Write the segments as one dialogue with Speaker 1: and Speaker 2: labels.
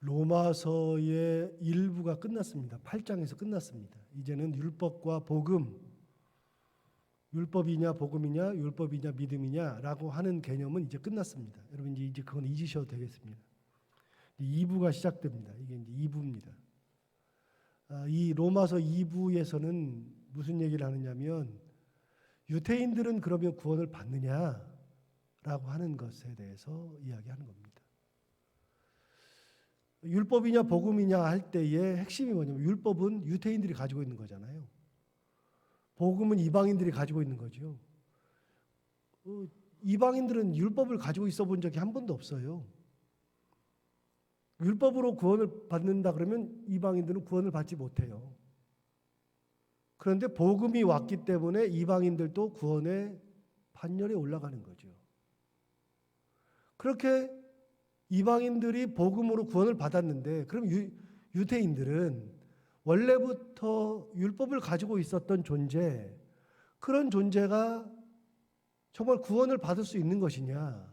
Speaker 1: 로마서의 일부가 끝났습니다. 8장에서 끝났습니다. 이제는 율법과 복음, 율법이냐 복음이냐 율법이냐 믿음이냐라고 하는 개념은 이제 끝났습니다. 여러분 이제 그건 잊으셔도 되겠습니다. 2부가 시작됩니다. 이게 이제 2부입니다. 이 로마서 2부에서는 무슨 얘기를 하느냐면 유대인들은 그러면 구원을 받느냐라고 하는 것에 대해서 이야기하는 겁니다. 율법이냐 복음이냐 할 때의 핵심이 뭐냐면 율법은 유대인들이 가지고 있는 거잖아요. 복음은 이방인들이 가지고 있는 거죠. 이방인들은 율법을 가지고 있어 본 적이 한 번도 없어요. 율법으로 구원을 받는다 그러면 이방인들은 구원을 받지 못해요. 그런데 복음이 왔기 때문에 이방인들도 구원의 판열에 올라가는 거죠. 그렇게 이방인들이 복음으로 구원을 받았는데 그럼 유대인들은 원래부터 율법을 가지고 있었던 존재, 그런 존재가 정말 구원을 받을 수 있는 것이냐라고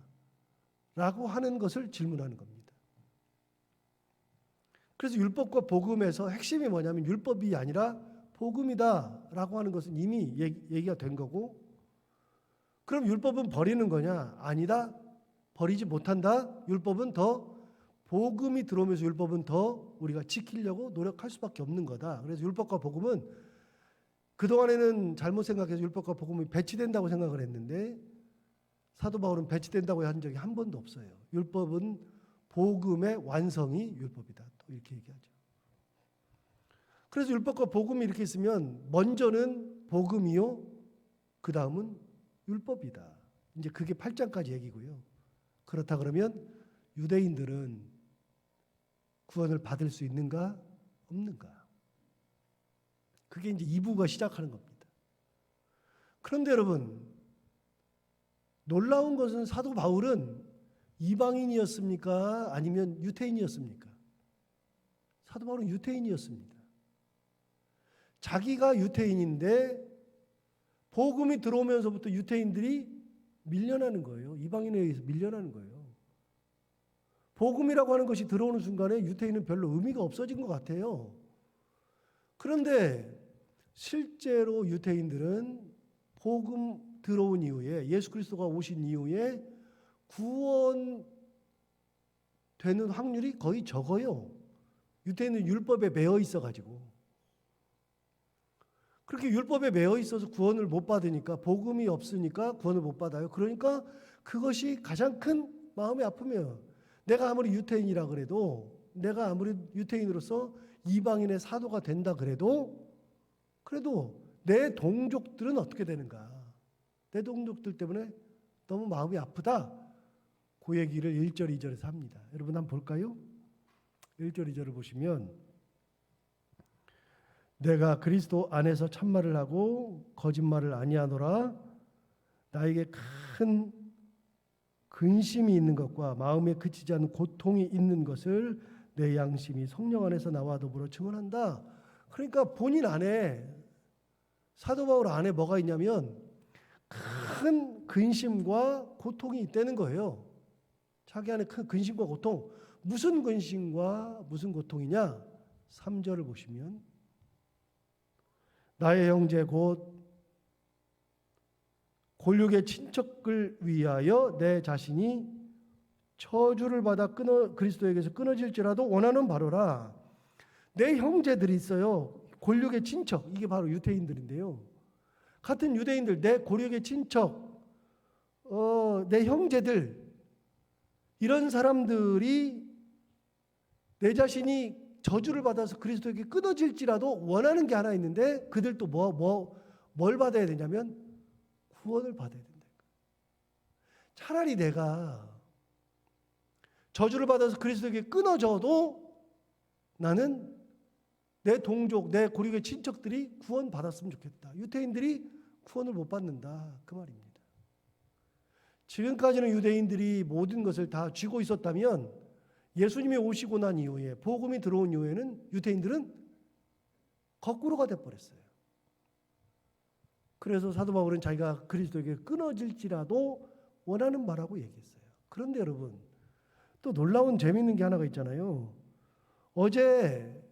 Speaker 1: 하는 것을 질문하는 겁니다. 그래서 율법과 복음에서 핵심이 뭐냐면 율법이 아니라 복음이다라고 하는 것은 이미 얘기가 된 거고, 그럼 율법은 버리는 거냐? 아니다. 버리지 못한다. 율법은 더 복음이 들어오면서 율법은 더 우리가 지키려고 노력할 수밖에 없는 거다. 그래서 율법과 복음은 그동안에는 잘못 생각해서 율법과 복음이 배치된다고 생각을 했는데 사도 바울은 배치된다고 한 적이 한 번도 없어요. 율법은 복음의 완성이 율법이다. 또 이렇게 얘기하죠. 그래서 율법과 복음이 이렇게 있으면 먼저는 복음이요, 그 다음은 율법이다. 이제 그게 8장까지 얘기고요. 그렇다 그러면 유대인들은 구원을 받을 수 있는가 없는가? 그게 이제 2부가 시작하는 겁니다. 그런데 여러분, 놀라운 것은 사도 바울은 이방인이었습니까? 아니면 유대인이었습니까? 사도 바울은 유대인이었습니다. 자기가 유대인인데 복음이 들어오면서부터 유대인들이 밀려나는 거예요. 이방인에 의해서 밀려나는 거예요. 복음이라고 하는 것이 들어오는 순간에 유대인은 별로 의미가 없어진 것 같아요. 그런데 실제로 유대인들은 복음 들어온 이후에, 예수 그리스도가 오신 이후에 구원되는 확률이 거의 적어요. 유대인은 율법에 매여 있어가지고. 그렇게 율법에 매여 있어서 구원을 못 받으니까, 복음이 없으니까 구원을 못 받아요. 그러니까 그것이 가장 큰 마음의 아픔이에요. 내가 아무리 유대인이라 그래도, 내가 아무리 유대인으로서 이방인의 사도가 된다 그래도 내 동족들은 어떻게 되는가? 내 동족들 때문에 너무 마음이 아프다. 그 얘기를 1절, 2절에서 합니다. 여러분 한번 볼까요? 1절, 2절을 보시면 내가 그리스도 안에서 참말을 하고 거짓말을 아니하노라. 나에게 큰 근심이 있는 것과 마음에 그치지 않는 고통이 있는 것을 내 양심이 성령 안에서 나와 더불어 증언한다. 그러니까 본인 안에, 사도 바울 안에 뭐가 있냐면 큰 근심과 고통이 있다는 거예요. 자기 안에 큰 근심과 고통. 무슨 근심과 무슨 고통이냐? 3절을 보시면 나의 형제 곧 골육의 친척을 위하여 내 자신이 저주를 받아 그리스도에게서 끊어질지라도 원하는 바로라. 내 형제들이 있어요. 골육의 친척, 이게 바로 유대인들인데요. 같은 유대인들, 내 골육의 친척, 내 형제들, 이런 사람들이 내 자신이 저주를 받아서 그리스도에게 끊어질지라도 원하는 게 하나 있는데, 그들도 뭘 받아야 되냐면 구원을 받아야 된다. 차라리 내가 저주를 받아서 그리스도에게 끊어져도 나는 내 동족, 내 고륙의 친척들이 구원 받았으면 좋겠다. 유대인들이 구원을 못 받는다. 그 말입니다. 지금까지는 유대인들이 모든 것을 다 쥐고 있었다면 예수님이 오시고 난 이후에, 복음이 들어온 이후에는 유대인들은 거꾸로가 돼버렸어요. 그래서 사도 바울은 자기가 그리스도에게 끊어질지라도 원하는 바라고 얘기했어요. 그런데 여러분, 또 놀라운 재미있는 게 하나가 있잖아요. 어제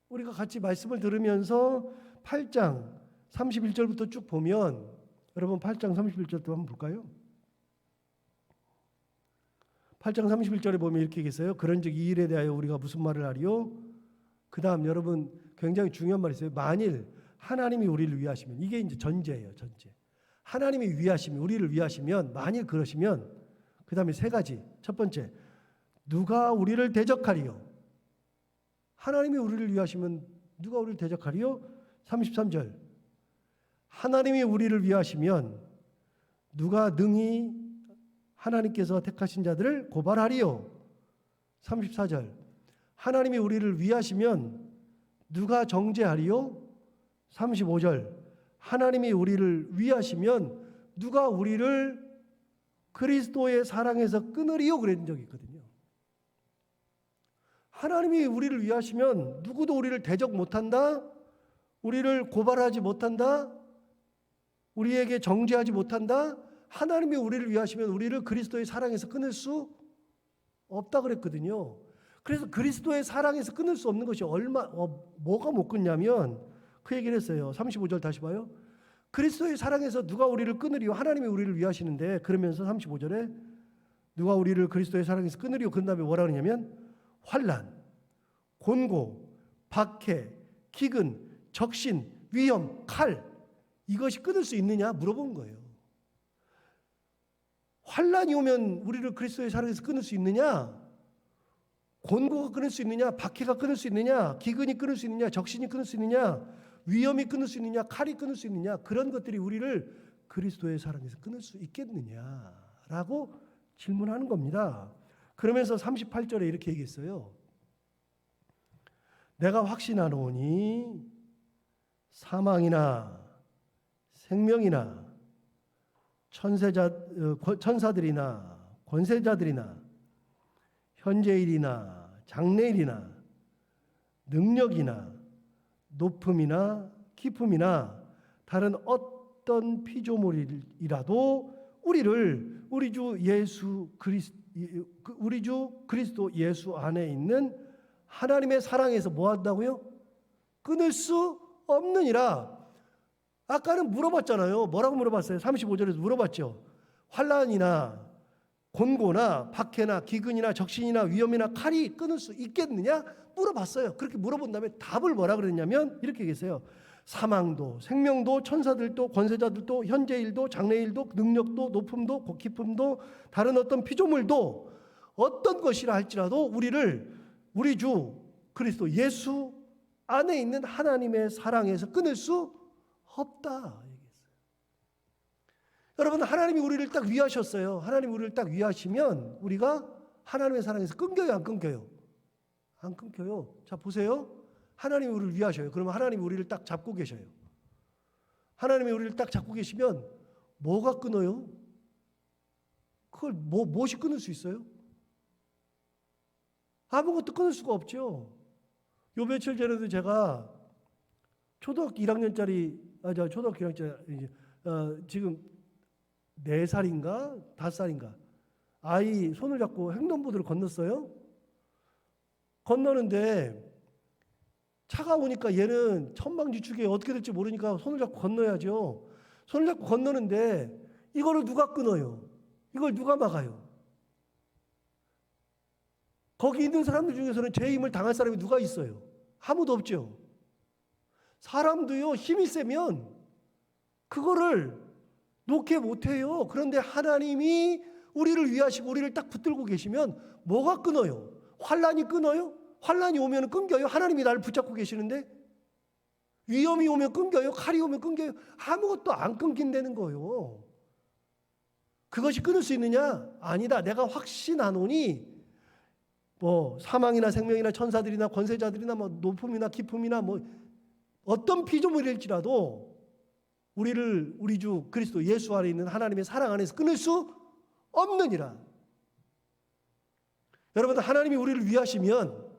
Speaker 1: 우리가 같이 말씀을 들으면서 8장 31절부터 쭉 보면, 여러분 8장 31절도 한번 볼까요? 8장 31절에 보면 이렇게 계세요. 그런즉 이 일에 대하여 우리가 무슨 말을 하리요? 그 다음 여러분 굉장히 중요한 말이 있어요. 만일 하나님이 우리를 위하시면, 이게 이제 전제예요. 전제. 하나님이 위하시면, 우리를 위하시면, 만일 그러시면, 그 다음에 세 가지. 첫 번째, 누가 우리를 대적하리요? 하나님이 우리를 위하시면 누가 우리를 대적하리요? 33절, 하나님이 우리를 위하시면 누가 능히 하나님께서 택하신 자들을 고발하리요? 34절, 하나님이 우리를 위하시면 누가 정죄하리요? 35절, 하나님이 우리를 위하시면 누가 우리를 그리스도의 사랑에서 끊으리요? 그런 적이 있거든요. 하나님이 우리를 위하시면 누구도 우리를 대적 못한다, 우리를 고발하지 못한다, 우리에게 정죄하지 못한다. 하나님이 우리를 위하시면 우리를 그리스도의 사랑에서 끊을 수 없다 그랬거든요. 그래서 그리스도의 사랑에서 끊을 수 없는 것이 뭐가 못 끊냐면 그 얘기를 했어요. 35절 다시 봐요. 그리스도의 사랑에서 누가 우리를 끊으리요? 하나님이 우리를 위하시는데, 그러면서 35절에 누가 우리를 그리스도의 사랑에서 끊으리요? 그 다음에 뭐라 그러냐면 환난, 곤고, 박해, 기근, 적신, 위험, 칼, 이것이 끊을 수 있느냐 물어본 거예요. 환난이 오면 우리를 그리스도의 사랑에서 끊을 수 있느냐? 곤고가 끊을 수 있느냐? 박해가 끊을 수 있느냐? 기근이 끊을 수 있느냐? 적신이 끊을 수 있느냐? 위험이 끊을 수 있느냐? 칼이 끊을 수 있느냐? 그런 것들이 우리를 그리스도의 사랑에서 끊을 수 있겠느냐라고 질문하는 겁니다. 그러면서 38절에 이렇게 얘기했어요. 내가 확신하노니 사망이나 생명이나 천사들이나 권세자들이나 현재일이나 장래일이나 능력이나 높음이나 깊음이나 다른 어떤 피조물이라도 우리를 우리 주 그리스도 예수 안에 있는 하나님의 사랑에서 뭐 한다고요? 끊을 수 없느니라. 아까는 물어봤잖아요. 뭐라고 물어봤어요? 35절에서 물어봤죠. 환난이나 곤고나 박해나 기근이나 적신이나 위험이나 칼이 끊을 수 있겠느냐? 물어봤어요. 그렇게 물어본 다음에 답을 뭐라 그랬냐면 이렇게 계세요. 사망도 생명도 천사들도 권세자들도 현재일도 장래일도 능력도 높음도 깊음도 다른 어떤 피조물도 어떤 것이라 할지라도 우리를 우리 주 그리스도 예수 안에 있는 하나님의 사랑에서 끊을 수 없다 얘기했어요. 여러분, 하나님이 우리를 딱 위하셨어요. 하나님이 우리를 딱 위하시면 우리가 하나님의 사랑에서 끊겨요, 안 끊겨요? 안 끊겨요. 자, 보세요. 하나님이 우리를 위하셔요. 그러면 하나님이 우리를 딱 잡고 계셔요. 하나님이 우리를 딱 잡고 계시면 뭐가 끊어요? 그걸 무엇이 끊을 수 있어요? 아무것도 끊을 수가 없죠. 요 며칠 전에도 제가 초등학교 1학년짜리 지금 4살인가 5살인가 아이 손을 잡고 횡단보도를 건넜어요. 건너는데 차가 오니까 얘는 천방지축에 어떻게 될지 모르니까 손을 잡고 건너야죠. 손을 잡고 건너는데 이거를 누가 끊어요? 이걸 누가 막아요? 거기 있는 사람들 중에서는 제 힘을 당할 사람이 누가 있어요? 아무도 없죠. 사람도요, 힘이 세면 그거를 놓게 못해요. 그런데 하나님이 우리를 위하시고 우리를 딱 붙들고 계시면 뭐가 끊어요? 환난이 끊어요? 환난이 오면 끊겨요? 하나님이 나를 붙잡고 계시는데 위험이 오면 끊겨요? 칼이 오면 끊겨요? 아무것도 안 끊긴다는 거예요. 그것이 끊을 수 있느냐? 아니다. 내가 확신하노니 사망이나 생명이나 천사들이나 권세자들이나 높음이나 깊음이나 어떤 피조물일지라도 우리를 우리 주 그리스도 예수 안에 있는 하나님의 사랑 안에서 끊을 수 없느니라. 여러분, 하나님이 우리를 위하시면,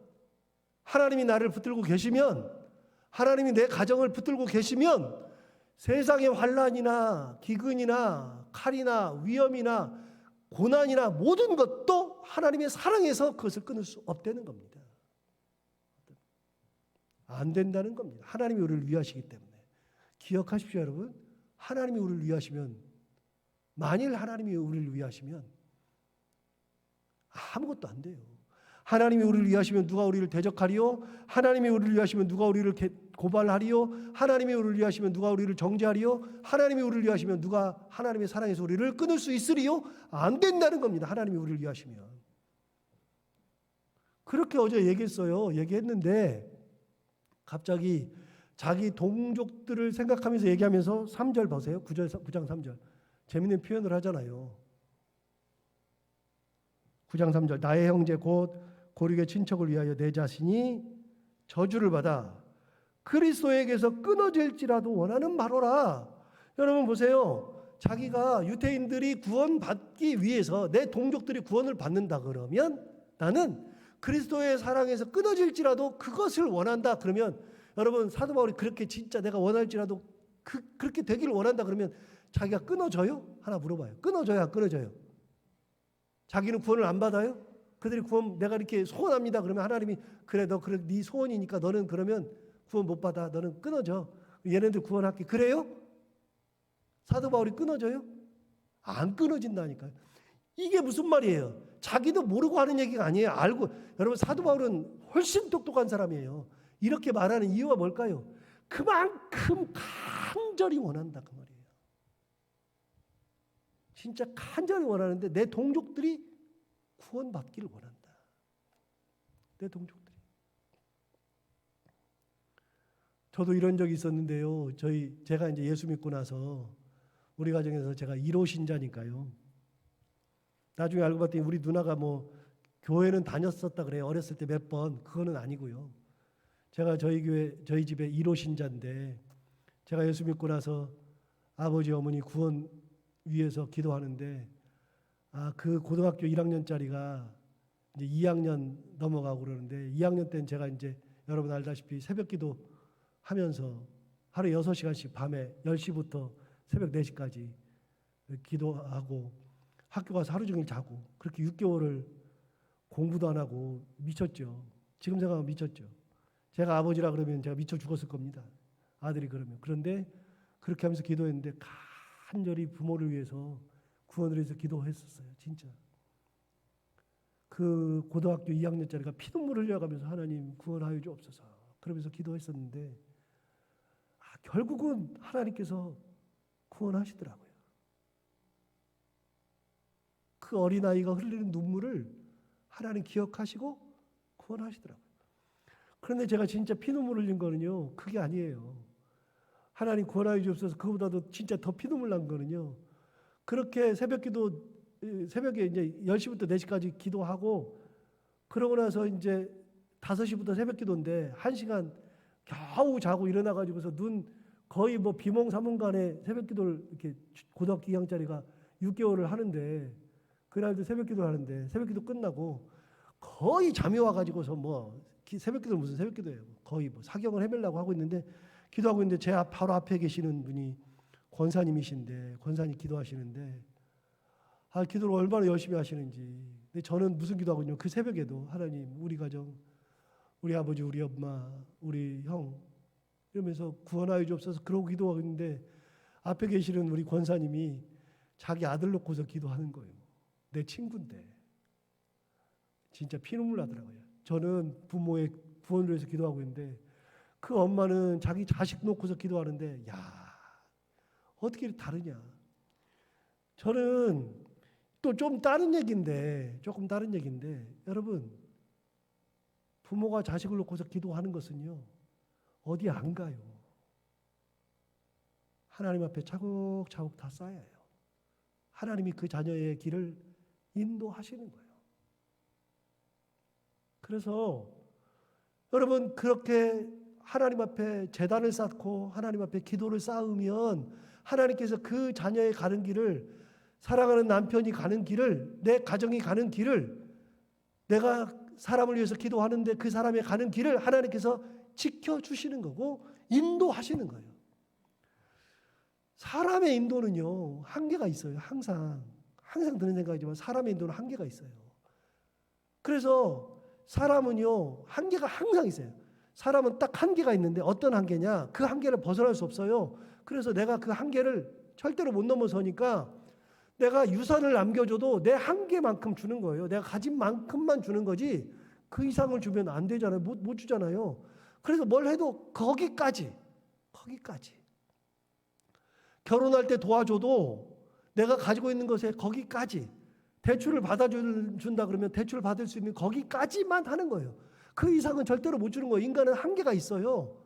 Speaker 1: 하나님이 나를 붙들고 계시면, 하나님이 내 가정을 붙들고 계시면 세상의 환난이나 기근이나 칼이나 위험이나 고난이나 모든 것도 하나님의 사랑에서 그것을 끊을 수 없다는 겁니다. 안 된다는 겁니다. 하나님이 우리를 위하시기 때문에. 기억하십시오, 여러분. 하나님이 우리를 위하시면, 만일 하나님이 우리를 위하시면 아무것도 안 돼요. 하나님이 우리를 위하시면 누가 우리를 대적하리요? 하나님이 우리를 위하시면 누가 우리를 고발하리요? 하나님이 우리를 위하시면 누가 우리를 정죄하리요? 하나님이 우리를 위하시면 누가 하나님의 사랑에서 우리를 끊을 수 있으리요? 안 된다는 겁니다. 하나님이 우리를 위하시면. 그렇게 어제 얘기했는데 갑자기 자기 동족들을 생각하면서 얘기하면서 3절 보세요. 9장 3절. 재미있는 표현을 하잖아요. 9장 3절. 나의 형제 곧 고륙의 친척을 위하여 내 자신이 저주를 받아 그리스도에게서 끊어질지라도 원하는 바로라. 여러분 보세요. 자기가 유대인들이 구원받기 위해서 내 동족들이 구원을 받는다 그러면 나는 그리스도의 사랑에서 끊어질지라도 그것을 원한다 그러면 여러분 사도 바울이 그렇게 진짜 내가 원할지라도 그렇게 되기를 원한다 그러면 자기가 끊어져요? 하나 물어봐요. 끊어져요? 안 끊어져요? 자기는 구원을 안 받아요? 그들이 구원 내가 이렇게 소원합니다. 그러면 하나님이 그래 너 그래 네 소원이니까 너는 그러면 구원 못 받아. 너는 끊어져. 얘네들 구원할게. 그래요? 사도 바울이 끊어져요? 안 끊어진다니까요. 이게 무슨 말이에요? 자기도 모르고 하는 얘기가 아니에요. 알고. 여러분 사도 바울은 훨씬 똑똑한 사람이에요. 이렇게 말하는 이유가 뭘까요? 그만큼 간절히 원한다 그 말이에요. 진짜 간절히 원하는데 내 동족들이 구원받기를 원한다. 내 동족들이. 저도 이런 적이 있었는데요. 제가 이제 예수 믿고 나서 우리 가정에서 제가 1호 신자니까요. 나중에 알고 봤더니 우리 누나가 뭐 교회는 다녔었다 그래요. 어렸을 때 몇 번. 그거는 아니고요. 제가 저희 집에 1호 신자인데 제가 예수 믿고 나서 아버지 어머니 구원 위해서 기도하는데 그 고등학교 1학년짜리가 이제 2학년 넘어가고 그러는데 2학년 때는 제가 이제 여러분 알다시피 새벽 기도 하면서 하루에 6시간씩 밤에 10시부터 새벽 4시까지 기도하고 학교 가서 하루 종일 자고 그렇게 6개월을 공부도 안 하고 미쳤죠. 지금 생각하면 미쳤죠. 제가 아버지라 그러면 제가 미쳐 죽었을 겁니다. 아들이 그러면. 그런데 그렇게 하면서 기도했는데 간절히 부모를 위해서 구원을 위해서 기도했었어요. 진짜. 그 고등학교 2학년짜리가 피눈물을 흘려가면서 하나님 구원하여 주옵소서 그러면서 기도했었는데 결국은 하나님께서 구원하시더라고요. 그 어린아이가 흘리는 눈물을 하나님 기억하시고 구원하시더라고요. 그런데 제가 진짜 피눈물 흘린 거는요. 그게 아니에요. 하나님 구원하여 주옵소서 그거보다도 진짜 더 피눈물 난 거는요. 그렇게 새벽에 이제 10시부터 4시까지 기도하고 그러고 나서 이제 5시부터 새벽 기도인데 1시간 겨우 자고 일어나 가지고서 눈 거의 뭐 비몽사몽간에 새벽 기도를 이렇게 고등학교 2학년짜리가 6개월을 하는데 그날도 새벽 기도를 하는데 새벽 기도 끝나고 거의 잠이 와 가지고서 뭐 새벽 기도는 무슨 새벽 기도예요. 거의 뭐 사경을 헤매려고 하고 있는데 기도하고 있는데 제 바로 앞에 계시는 분이 권사님이신데 권사님 기도하시는데 기도를 얼마나 열심히 하시는지. 근데 저는 무슨 기도하고 있냐면 그 새벽에도 하나님 우리 가정 우리 아버지 우리 엄마 우리 형 이러면서 구원하여 주옵소서 그러고 기도하고 있는데 앞에 계시는 우리 권사님이 자기 아들 놓고서 기도하는 거예요. 내 친구인데 진짜 피눈물 나더라고요. 저는 부모의 구원을 위해서 기도하고 있는데 그 엄마는 자기 자식 놓고서 기도하는데 야 어떻게 이렇게 다르냐. 저는 또 좀 다른 얘기인데 조금 다른 얘기인데 여러분 부모가 자식을 놓고서 기도하는 것은요 어디 안 가요. 하나님 앞에 차곡차곡 다 쌓여요. 하나님이 그 자녀의 길을 인도하시는 거예요. 그래서 여러분 그렇게 하나님 앞에 제단을 쌓고 하나님 앞에 기도를 쌓으면 하나님께서 그 자녀의 가는 길을 사랑하는 남편이 가는 길을 내 가정이 가는 길을 내가 사람을 위해서 기도하는데 그 사람의 가는 길을 하나님께서 지켜주시는 거고 인도하시는 거예요. 사람의 인도는요 한계가 있어요. 항상 드는 생각이지만 사람의 인도는 한계가 있어요. 그래서 사람은요 한계가 항상 있어요. 사람은 딱 한계가 있는데 어떤 한계냐? 그 한계를 벗어날 수 없어요. 그래서 내가 그 한계를 절대로 못 넘어서니까 내가 유산을 남겨줘도 내 한계만큼 주는 거예요. 내가 가진 만큼만 주는 거지 그 이상을 주면 안 되잖아요. 못 주잖아요. 그래서 뭘 해도 거기까지. 결혼할 때 도와줘도 내가 가지고 있는 것에 거기까지. 대출을 받아준다 그러면 대출을 받을 수 있는 거기까지만 하는 거예요. 그 이상은 절대로 못 주는 거예요. 인간은 한계가 있어요.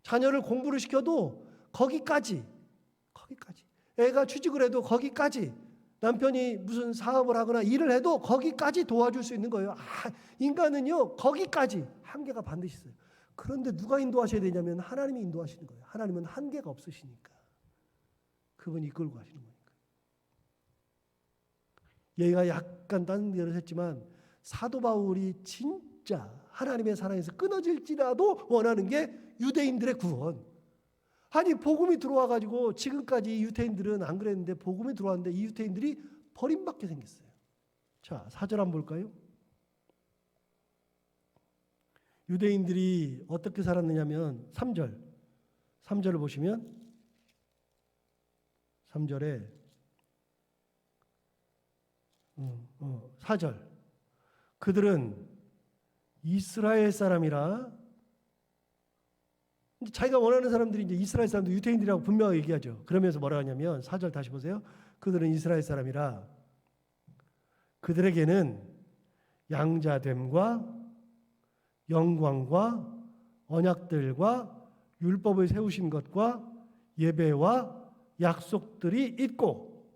Speaker 1: 자녀를 공부를 시켜도 거기까지. 애가 취직을 해도 거기까지. 남편이 무슨 사업을 하거나 일을 해도 거기까지 도와줄 수 있는 거예요. 인간은요, 거기까지 한계가 반드시 있어요. 그런데 누가 인도하셔야 되냐면 하나님이 인도하시는 거예요. 하나님은 한계가 없으시니까. 그분이 이끌고 가시는 거니까. 얘가 약간 다른 데로 했지만 사도 바울이 진짜 하나님의 사랑에서 끊어질지라도 원하는 게 유대인들의 구원. 아니 복음이 들어와가지고 지금까지 유대인들은 안 그랬는데 복음이 들어왔는데 이 유대인들이 버림받게 생겼어요. 자, 4절 한번 볼까요? 유대인들이 어떻게 살았느냐면 3절을 보시면 3절에 4절 그들은 이스라엘 사람이라 자기가 원하는 사람들이 이제 이스라엘 사람들 유대인들이라고 분명하게 얘기하죠. 그러면서 뭐라 하냐면 4절 다시 보세요. 그들은 이스라엘 사람이라 그들에게는 양자됨과 영광과 언약들과 율법을 세우신 것과 예배와 약속들이 있고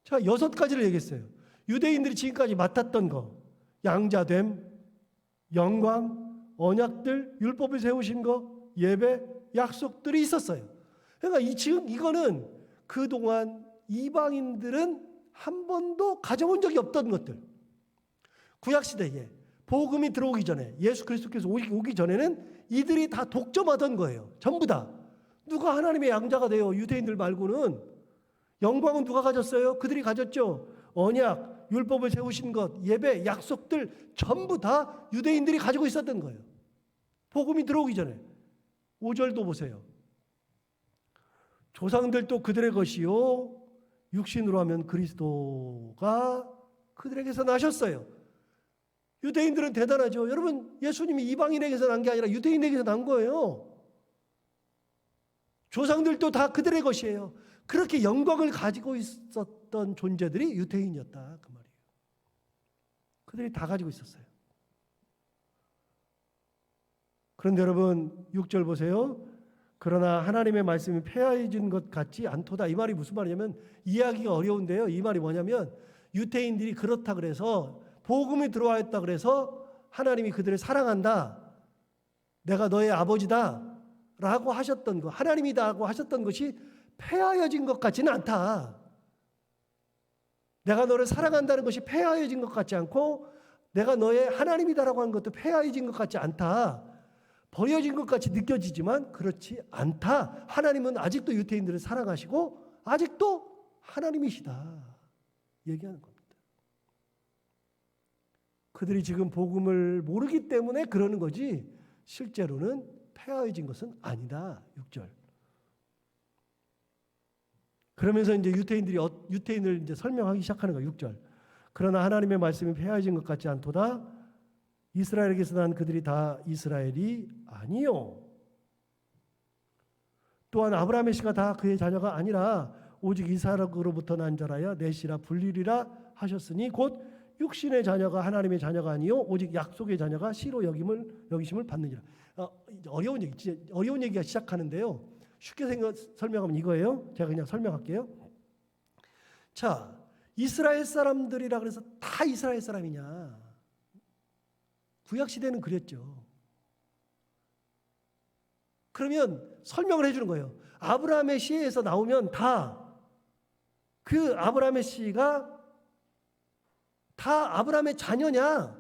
Speaker 1: 자 6가지를 얘기했어요. 유대인들이 지금까지 맡았던 거 양자됨, 영광, 언약들, 율법을 세우신 거, 예배, 약속들이 있었어요. 그러니까 지금 이거는 그동안 이방인들은 한 번도 가져본 적이 없던 것들. 구약시대에 복음이 들어오기 전에 예수 그리스도께서 오기 전에는 이들이 다 독점하던 거예요. 전부 다. 누가 하나님의 양자가 돼요. 유대인들 말고는. 영광은 누가 가졌어요? 그들이 가졌죠. 언약, 율법을 세우신 것, 예배, 약속들 전부 다 유대인들이 가지고 있었던 거예요. 복음이 들어오기 전에. 5절도 보세요. 조상들도 그들의 것이요 육신으로 하면 그리스도가 그들에게서 나셨어요. 유대인들은 대단하죠. 여러분 예수님이 이방인에게서 난 게 아니라 유대인에게서 난 거예요. 조상들도 다 그들의 것이에요. 그렇게 영광을 가지고 있었던 존재들이 유대인이었다 그 말이에요. 그들이 다 가지고 있었어요. 그런데 여러분 6절 보세요. 그러나 하나님의 말씀이 폐하해진 것 같지 않도다. 이 말이 무슨 말이냐면 이해하기가 어려운데요. 이 말이 뭐냐면 유대인들이 그렇다 그래서 복음이 들어왔다 그래서 하나님이 그들을 사랑한다. 내가 너의 아버지다 라고 하셨던 것, 하나님이다라고 하셨던 것이 폐하여진 것 같지는 않다. 내가 너를 사랑한다는 것이 폐하여진 것 같지 않고 내가 너의 하나님이다라고 하는 것도 폐하여진 것 같지 않다. 버려진 것 같이 느껴지지만 그렇지 않다. 하나님은 아직도 유대인들을 사랑하시고 아직도 하나님이시다. 얘기하는 겁니다. 그들이 지금 복음을 모르기 때문에 그러는 거지 실제로는 폐하여진 것은 아니다. 6절. 그러면서 이제 유대인을 이제 설명하기 시작하는 거예요. 6절. 그러나 하나님의 말씀이 폐하여진 것 같지 않도다. 이스라엘에게서 난 그들이 다 이스라엘이 아니요. 또한 아브라함의 씨가 다 그의 자녀가 아니라 오직 이삭으로부터 난 자라야 내 씨라 불리리라 하셨으니 곧 육신의 자녀가 하나님의 자녀가 아니요 오직 약속의 자녀가 씨로 여기심을 받느니라. 어려운 얘기가 시작하는데요. 쉽게 설명하면 이거예요. 제가 그냥 설명할게요. 자, 이스라엘 사람들이라 그래서 다 이스라엘 사람이냐? 구약 시대는 그랬죠. 그러면 설명을 해주는 거예요. 아브라함의 씨에서 나오면 다 그 아브라함의 씨가 다 아브라함의 자녀냐?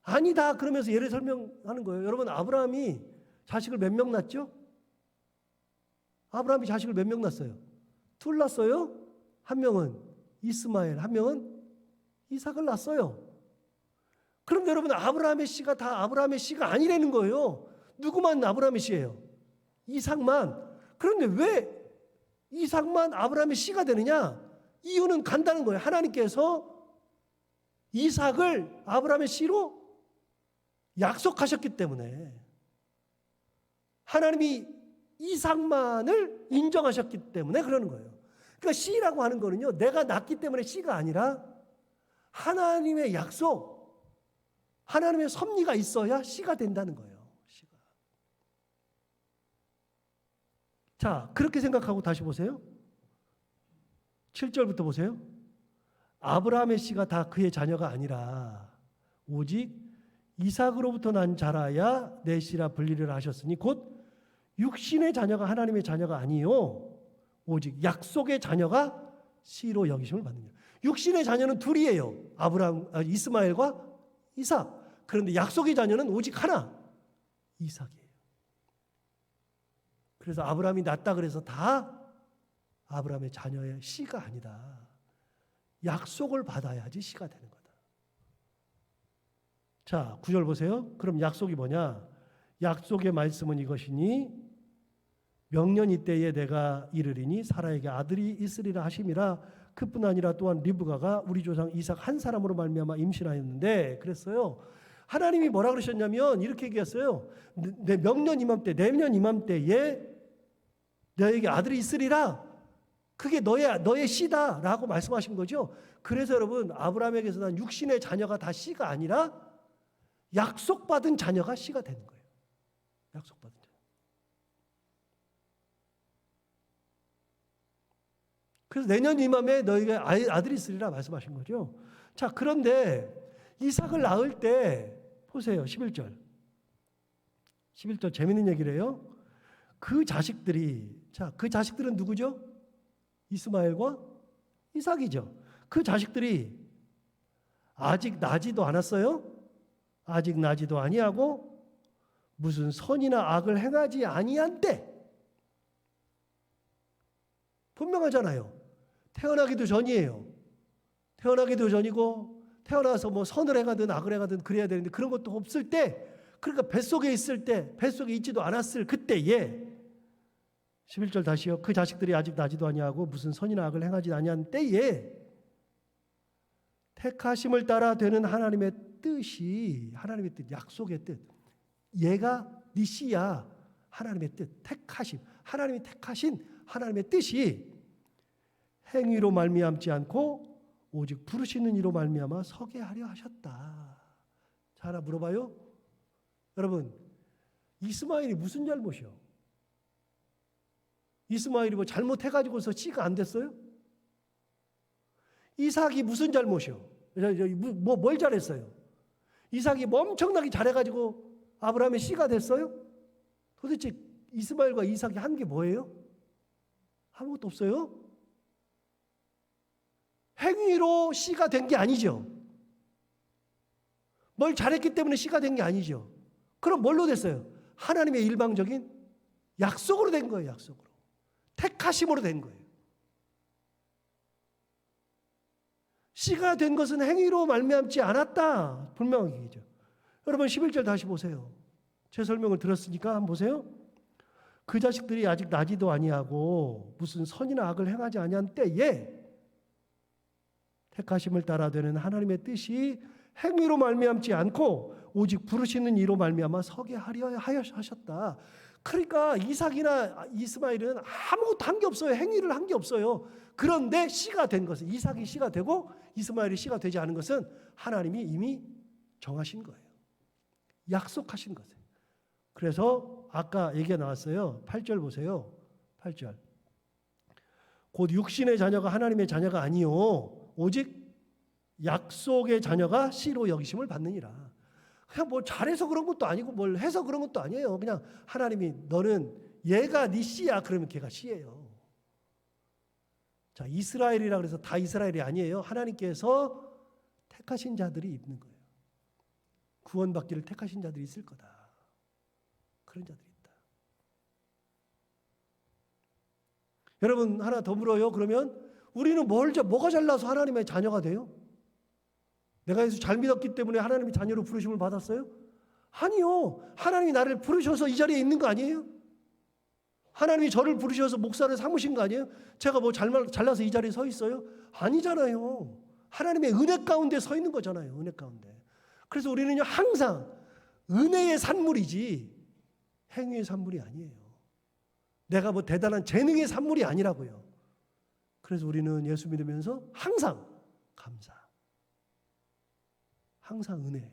Speaker 1: 아니다. 그러면서 예를 설명하는 거예요. 여러분 아브라함이 자식을 몇 명 낳았죠? 아브라함이 자식을 몇 명 낳았어요? 둘 낳았어요. 한 명은 이스마엘, 한 명은 이삭을 낳았어요. 그럼 여러분 아브라함의 씨가 다 아브라함의 씨가 아니라는 거예요. 누구만 아브라함의 씨예요? 이삭만. 그런데 왜 이삭만 아브라함의 씨가 되느냐? 이유는 간단한 거예요. 하나님께서 이삭을 아브라함의 씨로 약속하셨기 때문에, 하나님이 이삭만을 인정하셨기 때문에 그러는 거예요. 그러니까 씨라고 하는 거는요, 내가 낳기 때문에 씨가 아니라 하나님의 약속, 하나님의 섭리가 있어야 씨가 된다는 거예요. 씨가. 자, 그렇게 생각하고 다시 보세요. 7절부터 보세요. 아브라함의 씨가 다 그의 자녀가 아니라 오직 이삭으로부터 난 자라야 내 씨라 불리리라 하셨으니 곧 육신의 자녀가 하나님의 자녀가 아니요 오직 약속의 자녀가 씨로 여기심을 받느니라. 육신의 자녀는 둘이에요. 이스마엘과 이삭. 그런데 약속의 자녀는 오직 하나, 이삭이에요. 그래서 아브라함이 낳았다 그래서 다 아브라함의 자녀의 씨가 아니다. 약속을 받아야지 씨가 되는 거다. 자, 9절 보세요. 그럼 약속이 뭐냐? 약속의 말씀은 이것이니 명년 이때에 내가 이르리니 사라에게 아들이 있으리라 하심이라. 그뿐 아니라 또한 리브가가 우리 조상 이삭 한 사람으로 말미암아 임신하였는데, 그랬어요. 하나님이 뭐라 그러셨냐면 이렇게 얘기했어요. 내 명년 이맘때, 내년 이맘때에 너에게 아들이 있으리라. 그게 너의 씨다라고 말씀하신 거죠. 그래서 여러분 아브라함에게서 난 육신의 자녀가 다 씨가 아니라 약속받은 자녀가 씨가 되는 거예요. 약속받은 자녀. 그래서 내년 이맘에 너희가 아들이 있으리라 말씀하신 거죠. 자, 그런데 이삭을 낳을 때 보세요. 11절. 11절 재밌는 얘기를 해요. 그 자식들이, 자, 그 자식들은 누구죠? 이스마엘과 이삭이죠. 그 자식들이 아직 나지도 않았어요. 아직 나지도 아니하고 무슨 선이나 악을 행하지 아니한 때. 분명하잖아요. 태어나기도 전이에요. 태어나기도 전이고 태어나서 뭐 선을 행하든 악을 행하든 그래야 되는데 그런 것도 없을 때, 그러니까 뱃속에 있을 때, 뱃속에 있지도 않았을 그때에 11절 다시요. 그 자식들이 아직 나지도 아니하고 무슨 선이나 악을 행하지 아니한 때에 택하심을 따라 되는 하나님의 뜻이, 하나님의 뜻, 약속의 뜻, 얘가 네 씨야, 하나님의 뜻, 택하심, 하나님이 택하신 하나님의 뜻이 행위로 말미암지 않고 오직 부르시는 이로 말미암아 서게 하려 하셨다. 자, 하나 물어봐요. 여러분, 이스마엘이 무슨 잘못이요? 이스마엘이 뭐 잘못해가지고서 씨가 안 됐어요? 이삭이 무슨 잘못이요? 뭘 잘했어요? 이삭이 뭐 엄청나게 잘해가지고 아브라함의 씨가 됐어요? 도대체 이스마엘과 이삭이 한 게 뭐예요? 아무것도 없어요? 행위로 씨가 된 게 아니죠. 뭘 잘했기 때문에 씨가 된 게 아니죠. 그럼 뭘로 됐어요? 하나님의 일방적인 약속으로 된 거예요. 약속으로. 택하심으로 된 거예요. 씨가 된 것은 행위로 말미암지 않았다. 분명하게 얘기죠. 여러분 11절 다시 보세요. 제 설명을 들었으니까 한번 보세요. 그 자식들이 아직 나지도 아니하고 무슨 선이나 악을 행하지 아니한 때에 택하심을 따라 되는 하나님의 뜻이 행위로 말미암지 않고 오직 부르시는 이로 말미암아 서게 하려 하셨다. 그러니까 이삭이나 이스마엘은 아무것도 한 게 없어요. 행위를 한 게 없어요. 그런데 씨가 된 것은, 이삭이 씨가 되고 이스마엘이 씨가 되지 않은 것은 하나님이 이미 정하신 거예요. 약속하신 거예요. 그래서 아까 얘기가 나왔어요. 8절 보세요. 8절. 곧 육신의 자녀가 하나님의 자녀가 아니요 오직 약속의 자녀가 씨로 여기심을 받느니라. 그냥 뭐 잘해서 그런 것도 아니고 뭘 해서 그런 것도 아니에요. 그냥 하나님이 너는 얘가 네 씨야 그러면 걔가 씨예요. 자, 이스라엘이라 그래서 다 이스라엘이 아니에요. 하나님께서 택하신 자들이 있는 거예요. 구원받기를 택하신 자들이 있을 거다. 그런 자들이 있다. 여러분 하나 더 물어요. 그러면 우리는 뭐가 잘나서 하나님의 자녀가 돼요? 내가 예수 잘 믿었기 때문에 하나님이 자녀로 부르심을 받았어요? 아니요. 하나님이 나를 부르셔서 이 자리에 있는 거 아니에요? 하나님이 저를 부르셔서 목사를 삼으신 거 아니에요? 제가 뭐 잘나서 이 자리에 서 있어요? 아니잖아요. 하나님의 은혜 가운데 서 있는 거잖아요. 은혜 가운데. 그래서 우리는요 항상 은혜의 산물이지 행위의 산물이 아니에요. 내가 뭐 대단한 재능의 산물이 아니라고요. 그래서 우리는 예수 믿으면서 항상 감사, 항상 은혜,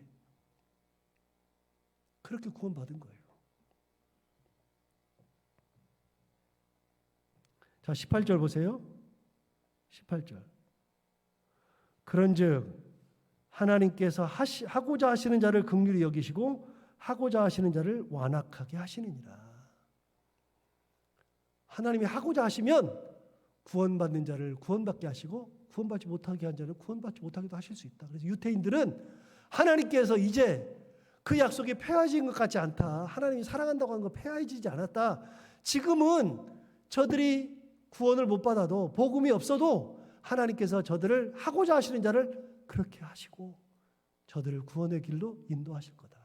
Speaker 1: 그렇게 구원받은 거예요. 자, 18절 보세요. 18절. 그런즉 하나님께서 하고자 하시는 자를 긍휼히 여기시고 하고자 하시는 자를 완악하게 하시느니라. 하나님이 하고자 하시면 구원받는 자를 구원받게 하시고 구원받지 못하게 한 자를 구원받지 못하게도 하실 수 있다. 그래서 유태인들은 하나님께서 이제 그 약속이 폐하진 것 같지 않다. 하나님이 사랑한다고 하는 거 폐하해지지 않았다. 지금은 저들이 구원을 못 받아도 복음이 없어도 하나님께서 저들을 하고자 하시는 자를 그렇게 하시고 저들을 구원의 길로 인도하실 거다.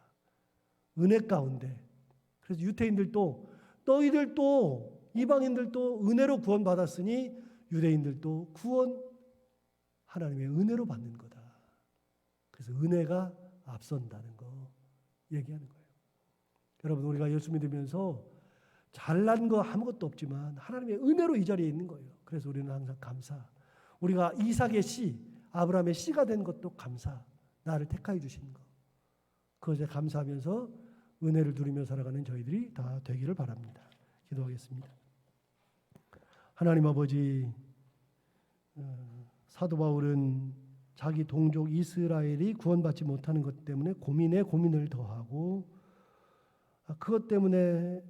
Speaker 1: 은혜 가운데. 그래서 유태인들도 너희들도 이방인들도 은혜로 구원받았으니 유대인들도 구원 하나님의 은혜로 받는 거다. 그래서 은혜가 앞선다는 거 얘기하는 거예요. 여러분 우리가 예수 믿으면서 잘난 거 아무것도 없지만 하나님의 은혜로 이 자리에 있는 거예요. 그래서 우리는 항상 감사. 우리가 이삭의 씨, 아브라함의 씨가 된 것도 감사. 나를 택하여 주신 거. 그것에 감사하면서 은혜를 누리며 살아가는 저희들이 다 되기를 바랍니다. 기도하겠습니다. 하나님 아버지, 사도 바울은 자기 동족 이스라엘이 구원받지 못하는 것 때문에 고민에 고민을 더하고 그것 때문에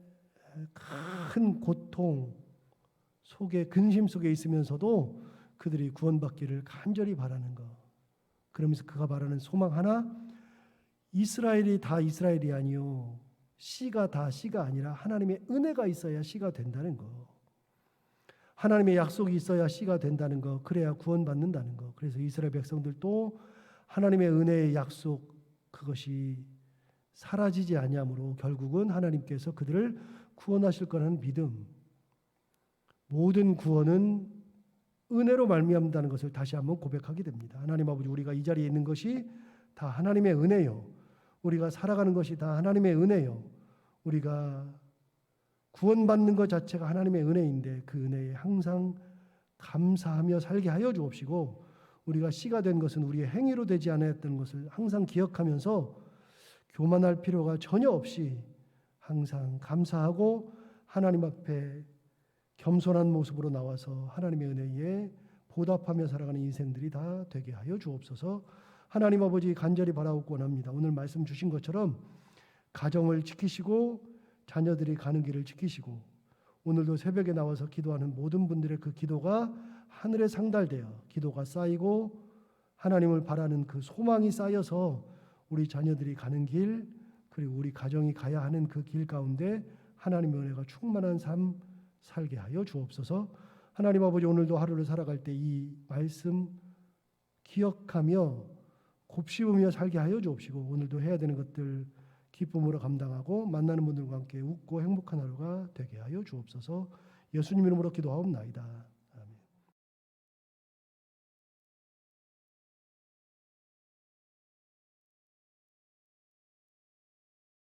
Speaker 1: 큰 고통 속에 근심 속에 있으면서도 그들이 구원받기를 간절히 바라는 것. 그러면서 그가 바라는 소망 하나, 이스라엘이 다 이스라엘이 아니요 씨가 다 씨가 아니라 하나님의 은혜가 있어야 씨가 된다는 것. 하나님의 약속이 있어야 씨가 된다는 것. 그래야 구원받는다는 것. 그래서 이스라엘 백성들도 하나님의 은혜의 약속 그것이 사라지지 아니하므로 결국은 하나님께서 그들을 구원하실 거라는 믿음. 모든 구원은 은혜로 말미암는다는 것을 다시 한번 고백하게 됩니다. 하나님 아버지, 우리가 이 자리에 있는 것이 다 하나님의 은혜요. 우리가 살아가는 것이 다 하나님의 은혜요. 우리가 구원받는 것 자체가 하나님의 은혜인데 그 은혜에 항상 감사하며 살게 하여 주옵시고, 우리가 씨가 된 것은 우리의 행위로 되지 않았던 것을 항상 기억하면서 교만할 필요가 전혀 없이 항상 감사하고 하나님 앞에 겸손한 모습으로 나와서 하나님의 은혜에 보답하며 살아가는 인생들이 다 되게 하여 주옵소서. 하나님 아버지, 간절히 바라옵고 원합니다. 오늘 말씀 주신 것처럼 가정을 지키시고 자녀들이 가는 길을 지키시고, 오늘도 새벽에 나와서 기도하는 모든 분들의 그 기도가 하늘에 상달되어 기도가 쌓이고 하나님을 바라는 그 소망이 쌓여서 우리 자녀들이 가는 길, 그리고 우리 가정이 가야 하는 그 길 가운데 하나님의 은혜가 충만한 삶 살게 하여 주옵소서. 하나님 아버지, 오늘도 하루를 살아갈 때 이 말씀 기억하며 곱씹으며 살게 하여 주옵시고, 오늘도 해야 되는 것들 기쁨으로 감당하고 만나는 분들과 함께 웃고 행복한 하루가 되게 하여 주옵소서. 예수님 이름으로 기도하옵나이다.